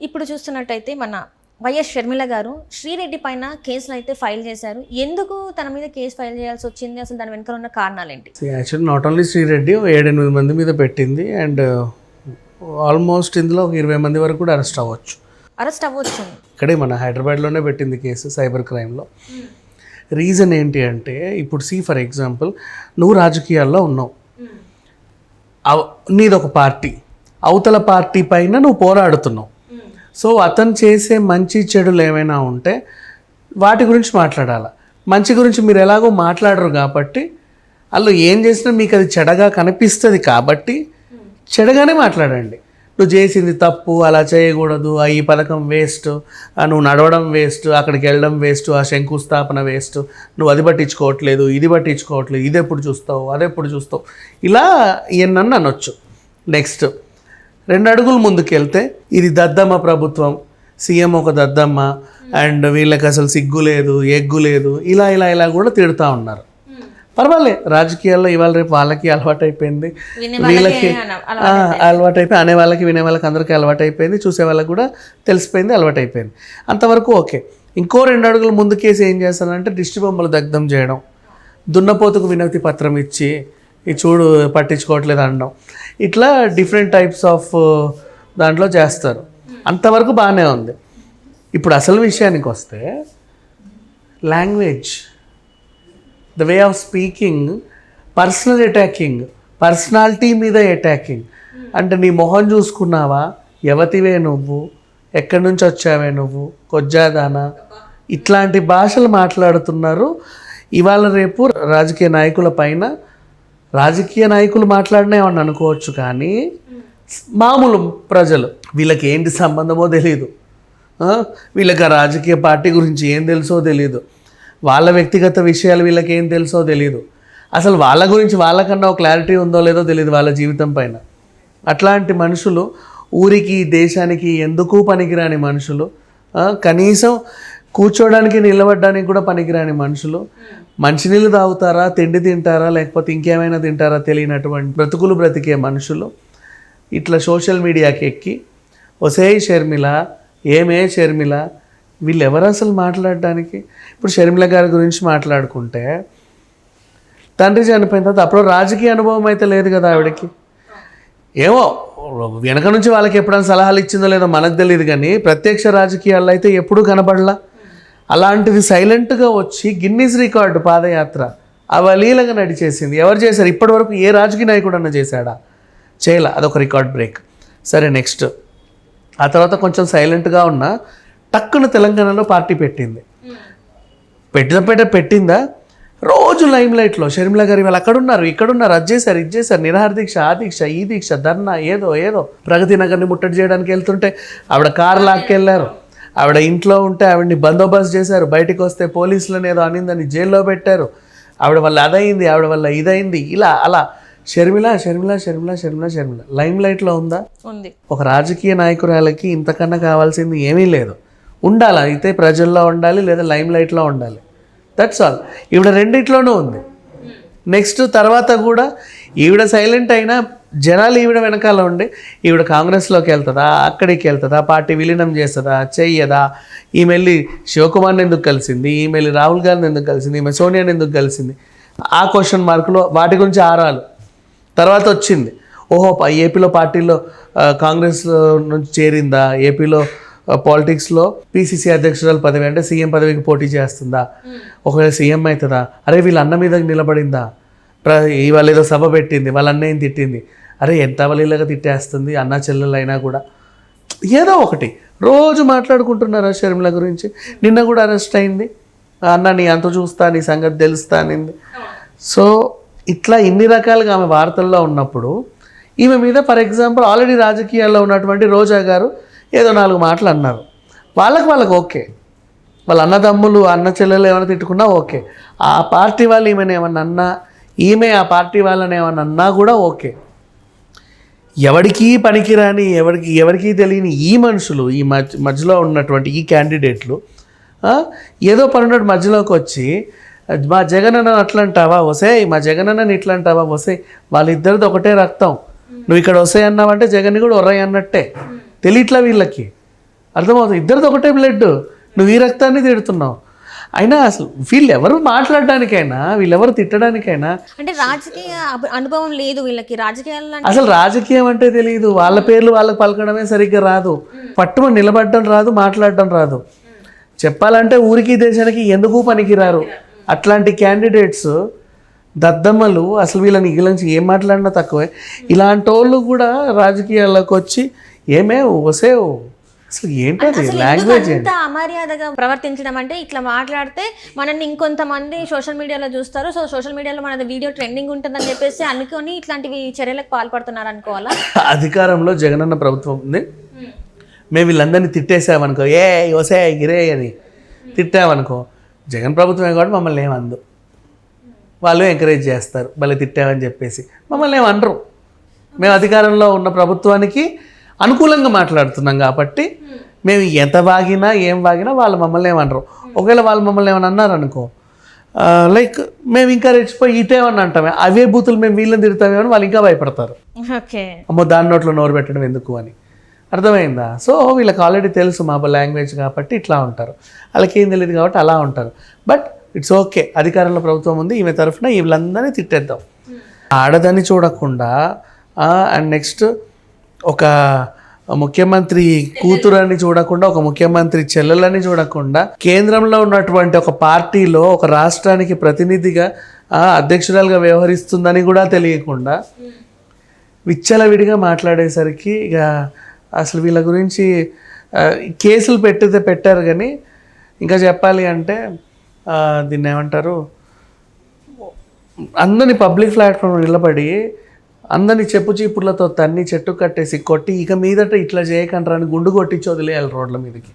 ఇప్పుడు చూస్తున్నట్టయితే మన వైఎస్ షర్మిల గారు శ్రీరెడ్డి పైన కేసులు అయితే ఫైల్ చేశారు. ఎందుకు తన మీద కేసు ఫైల్ చేయాల్సి వచ్చింది? అసలు దాని వెనుక ఉన్న కారణాలు ఏంటి? యాక్చువల్లీ నాట్ ఓన్లీ శ్రీరెడ్డి 7-8 మంది మీద పెట్టింది అండ్ ఆల్మోస్ట్ ఇందులో ఒక 20 మంది వరకు కూడా అరెస్ట్ అవ్వచ్చు. ఇక్కడే మన హైదరాబాద్లోనే పెట్టింది కేసు సైబర్ క్రైమ్లో. రీజన్ ఏంటి అంటే ఇప్పుడు ఫర్ ఎగ్జాంపుల్ నువ్వు రాజకీయాల్లో ఉన్నావు, నీదొక పార్టీ, అవతల పార్టీ పైన నువ్వు పోరాడుతున్నావు. సో అతను చేసే మంచి చెడులు ఏమైనా ఉంటే వాటి గురించి మాట్లాడాలి. మంచి గురించి మీరు ఎలాగో మాట్లాడరు కాబట్టి వాళ్ళు ఏం చేసినా మీకు అది చెడగా కనిపిస్తుంది కాబట్టి చెడగానే మాట్లాడండి. నువ్వు చేసింది తప్పు, అలా చేయకూడదు, ఈ పథకం వేస్ట్, నువ్వు నడవడం వేస్ట్, అక్కడికి వెళ్ళడం వేస్ట్, ఆ శంకుస్థాపన వేస్ట్, నువ్వు అది పట్టించుకోవట్లేదు, ఇది పట్టించుకోవట్లేదు, ఇది ఎప్పుడు చూస్తావు, అదెప్పుడు చూస్తావు, ఇలా ఎన్నన్నా అనొచ్చు. నెక్స్ట్ 2 అడుగులు ముందుకెళ్తే ఇది దద్దమ్మ ప్రభుత్వం, సీఎం ఒక దద్దమ్మ అండ్ వీళ్ళకి అసలు సిగ్గు లేదు, ఎగ్గు లేదు, ఇలా ఇలా ఇలా కూడా తిడుతూ ఉన్నారు. పర్వాలేదు, రాజకీయాల్లో ఇవాళ రేపు వాళ్ళకి అలవాటు అయిపోయింది, వీళ్ళకి అలవాటు అయిపోయి, అనే వాళ్ళకి వినే వాళ్ళకి అందరికీ అలవాటు అయిపోయింది, చూసే వాళ్ళకి కూడా తెలిసిపోయింది, అలవాటు అయిపోయింది. అంతవరకు ఓకే. ఇంకో 2 అడుగులు ముందుకేసి ఏం చేస్తానంటే దిష్టి బొమ్మలు దగ్ధం చేయడం, దున్నపోతుకు వినతి పత్రం ఇచ్చి ఈ చూడు పట్టించుకోవట్లేదు అనడం, ఇట్లా డిఫరెంట్ టైప్స్ ఆఫ్ దాంట్లో చేస్తారు. అంతవరకు బాగానే ఉంది. ఇప్పుడు అసలు విషయానికి వస్తే language, the way of speaking, personal attacking, personality మీద అటాకింగ్. అంటే నీ మొహం చూసుకున్నావా, ఎవతివే నువ్వు, ఎక్కడి నుంచి వచ్చావే నువ్వు, కొజ్జాదానా, ఇట్లాంటి భాషలు మాట్లాడుతున్నారు. ఇవాళ రేపు రాజకీయ నాయకుల పైన, రాజకీయ నాయకులు మాట్లాడినా ఏమన్నా అనుకోవచ్చు కానీ మామూలు ప్రజలు వీళ్ళకి ఏంటి సంబంధమో తెలియదు, వీళ్ళకి ఆ రాజకీయ పార్టీ గురించి ఏం తెలుసో తెలియదు, వాళ్ళ వ్యక్తిగత విషయాలు వీళ్ళకి ఏం తెలుసో తెలియదు, అసలు వాళ్ళ గురించి వాళ్ళకన్నా ఒక క్లారిటీ ఉందో లేదో తెలియదు వాళ్ళ జీవితం పైన. అట్లాంటి మనుషులు, ఊరికి దేశానికి ఎందుకు పనికిరాని మనుషులు, కనీసం కూర్చోడానికి నిలబడడానికి కూడా పనికిరాని మనుషులు, మంచినీళ్ళు తాగుతారా, తిండి తింటారా, లేకపోతే ఇంకేమైనా తింటారా తెలియనటువంటి బ్రతుకులు బ్రతికే మనుషులు ఇట్లా సోషల్ మీడియాకి ఎక్కి ఒసే షర్మిల, ఏమే షర్మిల, వీళ్ళు ఎవరు అసలు మాట్లాడడానికి? ఇప్పుడు షర్మిల గారి గురించి మాట్లాడుకుంటే తండ్రి చనిపోయిన తర్వాత అప్పుడు రాజకీయ అనుభవం అయితే లేదు కదా ఆవిడకి. ఏమో వెనక నుంచి వాళ్ళకి ఎప్పుడైనా సలహాలు ఇచ్చిందో లేదో మనకు తెలియదు, కానీ ప్రత్యక్ష రాజకీయాల్లో అయితే ఎప్పుడూ కనబడలా. అలాంటిది సైలెంట్గా వచ్చి గిన్నీస్ రికార్డు పాదయాత్ర అవలీలగా నడిచేసింది. ఎవరు చేశారు? ఇప్పటివరకు ఏ రాజకీయ నాయకుడు అన్న చేశాడా? చేయలే. అదొక రికార్డ్ బ్రేక్. సరే, నెక్స్ట్ ఆ తర్వాత కొంచెం సైలెంట్గా ఉన్న టక్కున తెలంగాణలో పార్టీ పెట్టింది. పెట్టిందా రోజు లైమ్ లైట్లో షర్మిల గారు వాళ్ళు అక్కడున్నారు, ఇక్కడున్నారు, అది చేశారు, ఇది చేశారు, నిరాహార దీక్ష, ఆ దీక్ష, ఈ దీక్ష, ధర్నా, ఏదో ప్రగతి నగర్ని ముట్టడి చేయడానికి వెళ్తుంటే ఆవిడ కారు లాక్కెళ్ళారు, ఆవిడ ఇంట్లో ఉంటే ఆవిడని బందోబస్తు చేశారు, బయటికి వస్తే పోలీసులను ఏదో అనిందని జైల్లో పెట్టారు, ఆవిడ వల్ల అదైంది, ఆవిడ వల్ల ఇదైంది, ఇలా అలా షర్మిల లైమ్ లైట్లో ఉందా? ఉంది. ఒక రాజకీయ నాయకురాలకి ఇంతకన్నా కావాల్సింది ఏమీ లేదు. ఉండాలి అయితే ప్రజల్లో ఉండాలి, లేదా లైమ్ లైట్లో ఉండాలి, దట్స్ ఆల్. ఈవిడ రెండిట్లోనూ ఉంది. నెక్స్ట్ తర్వాత కూడా ఈవిడ సైలెంట్ అయినా జనాలు ఈవిడ వెనకాల ఉండి ఈవిడ కాంగ్రెస్లోకి వెళ్తుందా, అక్కడికి వెళ్తుందా, పార్టీ విలీనం చేస్తుందా, చెయ్యదా, ఈమెల్లి శివకుమార్ని ఎందుకు కలిసింది, ఈమెల్లి రాహుల్ గాంధీని ఎందుకు కలిసింది, ఈమె సోనియాని ఎందుకు కలిసింది, ఆ క్వశ్చన్ మార్కులు, వాటి గురించి ఆరాలు. తర్వాత వచ్చింది, ఓహో ఏపీలో పార్టీలో కాంగ్రెస్ నుంచి చేరిందా, ఏపీలో పాలిటిక్స్లో పీసీసీ అధ్యక్షురాలు పదవి అంటే సీఎం పదవికి పోటీ చేస్తుందా, ఒకవేళ సీఎం అవుతుందా, అరే వీళ్ళ అన్న మీద నిలబడిందా, ఇవాళ ఏదో సభ పెట్టింది, వాళ్ళ అన్నయ్యని తిట్టింది, అరే ఎంత అవలీలగా తిట్టేస్తుంది, అన్న చెల్లెలు అయినా కూడా ఏదో ఒకటి రోజు మాట్లాడుకుంటున్నారు షర్మిల గురించి. నిన్న కూడా అరెస్ట్ అయింది, అన్న నీ అంత చూస్తా, నీ సంగతి తెలుస్తా అనింది. సో ఇట్లా ఇన్ని రకాలుగా ఆమె వార్తల్లో ఉన్నప్పుడు ఈమె మీద ఫర్ ఎగ్జాంపుల్ ఆల్రెడీ రాజకీయాల్లో ఉన్నటువంటి రోజా గారు ఏదో 4 మాటలు అన్నారు. వాళ్ళకి ఓకే, వాళ్ళ అన్నదమ్ములు అన్న చెల్లెలు ఏమైనా తిట్టుకున్నా ఓకే, ఆ పార్టీ వాళ్ళు ఈమెను ఏమన్నా అన్నా, ఈమె ఆ పార్టీ వాళ్ళని ఏమన్నా అన్నా కూడా ఓకే. ఎవరికీ పనికిరాని, ఎవరికీ తెలియని ఈ మనుషులు, ఈ మధ్యలో ఉన్నటువంటి ఈ క్యాండిడేట్లు ఏదో పనున్నట్టు మధ్యలోకి వచ్చి మా జగనన్న అట్లా అంటావా వసే, మా జగనన్నని ఇట్లా అంటావా వసే, వాళ్ళిద్దరిది ఒకటే రక్తం, నువ్వు ఇక్కడ వసే అన్నావంటే జగన్ని కూడా ఒర్రయ్య అన్నట్టే. తెలియట్లా వీళ్ళకి. అర్థమవుతుంది, ఇద్దరిది ఒకటే బ్లడ్, నువ్వు ఈ రక్తాన్ని తిడుతున్నావు. అయినా అసలు వీళ్ళెవరు మాట్లాడడానికైనా, వీళ్ళెవరు తిట్టడానికైనా, అంటే రాజకీయ అనుభవం లేదు వీళ్ళకి, రాజకీయాల్లో అసలు రాజకీయం అంటే తెలియదు, వాళ్ళ పేర్లు వాళ్ళకి పలకడమే సరిగ్గా రాదు, పట్టుమని నిలబడడం రాదు, మాట్లాడడం రాదు. చెప్పాలంటే ఊరికి దేశానికి ఎందుకు పనికిరారు అట్లాంటి క్యాండిడేట్స్, దద్దమ్మలు. అసలు వీళ్ళని గురించి ఏం మాట్లాడినా తక్కువే. ఇలాంటి వాళ్ళు కూడా రాజకీయాల్లోకి వచ్చి ఏమేవు వసేవు, అసలు ఏంటది లాంగ్వేజ్? ఎంత అమర్యాదగా ప్రవర్తించడం అంటే, ఇట్లా మాట్లాడితే మనల్ని ఇంకొంతమంది సోషల్ మీడియాలో చూస్తారు, సో సోషల్ మీడియాలో మనది వీడియో ట్రెండింగ్ ఉంటుందని చెప్పేసి అనుకొని ఇట్లాంటివి చర్యలకు పాల్పడుతున్నారు అనుకోవాలా? అధికారంలో జగనన్న ప్రభుత్వం ఉంది, మేము వీళ్ళందరినీ తిట్టేసామనుకో, ఏ వసే గిరే అని తిట్టామనుకో, జగన్ ప్రభుత్వమే కాబట్టి మమ్మల్ని ఏమందు, వాళ్ళు ఎంకరేజ్ చేస్తారు భలే తిట్టామని చెప్పేసి, మమ్మల్ని ఏమనరు. మేము అధికారంలో ఉన్న ప్రభుత్వానికి అనుకూలంగా మాట్లాడుతున్నాం కాబట్టి మేము ఎంత బాగినా ఏం బాగినా వాళ్ళు మమ్మల్ని ఏమనరు. ఒకవేళ వాళ్ళు మమ్మల్ని ఏమన్నా అన్నారనుకో, లైక్ మేము ఇంకా రెచ్చిపోయి ఇటేమని అంటామే, అవే బూతులు మేము వీళ్ళని తిడతామేమని వాళ్ళు ఇంకా భయపడతారు. ఓకే, అమ్మో దాని నోట్లో నోరు పెట్టడం ఎందుకు అని. అర్థమైందా? సో వీళ్ళకి ఆల్రెడీ తెలుసు మా లాంగ్వేజ్ కాబట్టి ఇట్లా ఉంటారు, వాళ్ళకి ఏం తెలియదు కాబట్టి అలా ఉంటారు. బట్ ఇట్స్ ఓకే, అధికారంలో ప్రభుత్వం ఉంది, ఈమె తరఫున వీళ్ళందరినీ తిట్టేద్దాం. ఆడదని చూడకుండా అండ్ నెక్స్ట్ ఒక ముఖ్యమంత్రి కూతురని చూడకుండా, ఒక ముఖ్యమంత్రి చెల్లెలని చూడకుండా, కేంద్రంలో ఉన్నటువంటి ఒక పార్టీలో ఒక రాష్ట్రానికి ప్రతినిధిగా అధ్యక్షురాలుగా వ్యవహరిస్తుందని కూడా తెలియకుండా విచ్చలవిడిగా మాట్లాడేసరికి ఇక అసలు వీళ్ళ గురించి కేసులు పెట్టారు. కానీ ఇంకా చెప్పాలి అంటే దీన్ని ఏమంటారు, అందరినీ పబ్లిక్ ప్లాట్ఫామ్ నిలబడి అందరినీ చెప్పు చీపుర్లతో తన్ని చెట్టు కట్టేసి కొట్టి, ఇక మీదట ఇట్లా చేయకంటారా అని గుండు కొట్టించి వదిలేయాలి రోడ్ల మీదకి,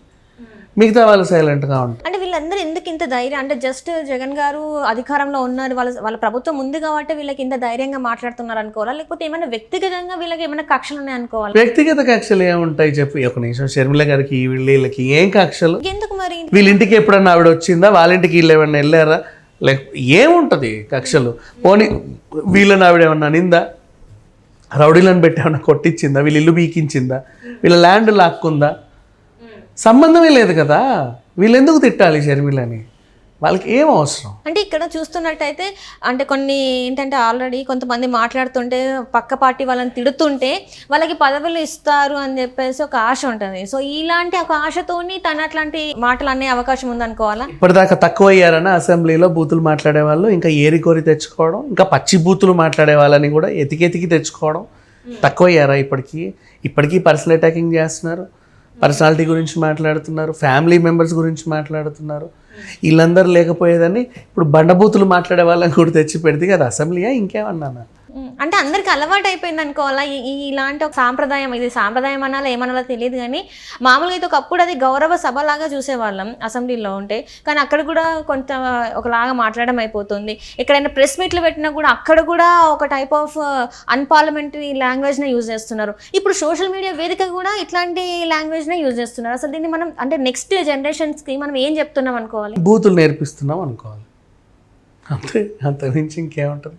మిగతా వాళ్ళు సైలెంట్గా ఉంటారు. అంటే వీళ్ళందరూ ఎందుకు ఇంత ధైర్యం, అంటే జస్ట్ జగన్ గారు అధికారంలో ఉన్నారు, వాళ్ళ ప్రభుత్వం ఉంది కాబట్టి వీళ్ళకి ఇంత ధైర్యంగా మాట్లాడుతున్నారు అనుకోవాలా, లేకపోతే ఏమైనా వ్యక్తిగతంగా వీళ్ళకి ఏమైనా కక్షలు ఉన్నాయి అనుకోవాలి? వ్యక్తిగత కక్షలు ఏముంటాయి చెప్పి, ఒక నిమిషం, షర్మిల గారికి వీళ్ళకి ఏం కక్షలు? ఎందుకు మరి? వీళ్ళ ఇంటికి ఎప్పుడన్నా ఆవిడ వచ్చిందా, వాళ్ళ ఇంటికి వీళ్ళు ఏమన్నా వెళ్ళారా, లేక ఏముంటుంది కక్షలు? పోనీ వీళ్ళని ఆవిడ ఏమన్నా నిందా, రౌడీలను పెట్టి ఏమన్నా కొట్టించిందా, వీళ్ళ ఇల్లు బీకించిందా, వీళ్ళ ల్యాండ్ లాక్కుందా? సంబంధమే లేదు కదా. వీళ్ళెందుకు తిట్టాలి షర్మిలని? వాళ్ళకి ఏం అవసరం? అంటే ఇక్కడ చూస్తున్నట్టయితే అంటే కొన్ని ఏంటంటే ఆల్రెడీ కొంతమంది మాట్లాడుతుంటే పక్క పార్టీ వాళ్ళని తిడుతుంటే వాళ్ళకి పదవులు ఇస్తారు అని చెప్పేసి ఒక ఆశ ఉంటుంది. సో ఇలాంటి ఒక ఆశతోని తన అట్లాంటి మాటలు అనే అవకాశం ఉందనుకోవాలా? ఇప్పటిదాకా తక్కువ అయ్యారని అసెంబ్లీలో బూతులు మాట్లాడే వాళ్ళు ఇంకా ఏరికోరి తెచ్చుకోవడం, ఇంకా పచ్చి బూతులు మాట్లాడే వాళ్ళని కూడా ఎతికెతికి తెచ్చుకోవడం. తక్కువ అయ్యారా? ఇప్పటికీ పర్సనల్ అటాకింగ్ చేస్తున్నారు, పర్సనాలిటీ గురించి మాట్లాడుతున్నారు, ఫ్యామిలీ మెంబర్స్ గురించి మాట్లాడుతున్నారు. వీళ్ళందరూ లేకపోయేదని ఇప్పుడు బండబూతులు మాట్లాడే వాళ్ళని కూడా తెచ్చి పెడితే కదా అసెంబ్లీయా ఇంకేమన్నా? అంటే అందరికి అలవాటు అయిపోయింది అనుకోవాలా ఇలాంటి ఒక సాంప్రదాయం? ఇది సాంప్రదాయం అనాలో ఏమనాలో తెలియదు కానీ మామూలుగా అయితే ఒకప్పుడు అది గౌరవ సభలాగా చూసేవాళ్ళం అసెంబ్లీలో ఉంటే, కానీ అక్కడ కూడా కొంత ఒకలాగా మాట్లాడడం అయిపోతుంది. ఎక్కడైనా ప్రెస్ మీట్లు పెట్టినా కూడా అక్కడ కూడా ఒక టైప్ ఆఫ్ అన్పార్లమెంటరీ లాంగ్వేజ్నే యూజ్ చేస్తున్నారు. ఇప్పుడు సోషల్ మీడియా వేదిక కూడా ఇట్లాంటి లాంగ్వేజ్నే యూజ్ చేస్తున్నారు. అసలు దీన్ని మనం అంటే నెక్స్ట్ జనరేషన్స్కి మనం ఏం చెప్తున్నాం అనుకోవాలి? బూతులు నేర్పిస్తున్నాం అనుకోవాలి, అంతే, అంతకుమించి ఇంకేముంటుంది?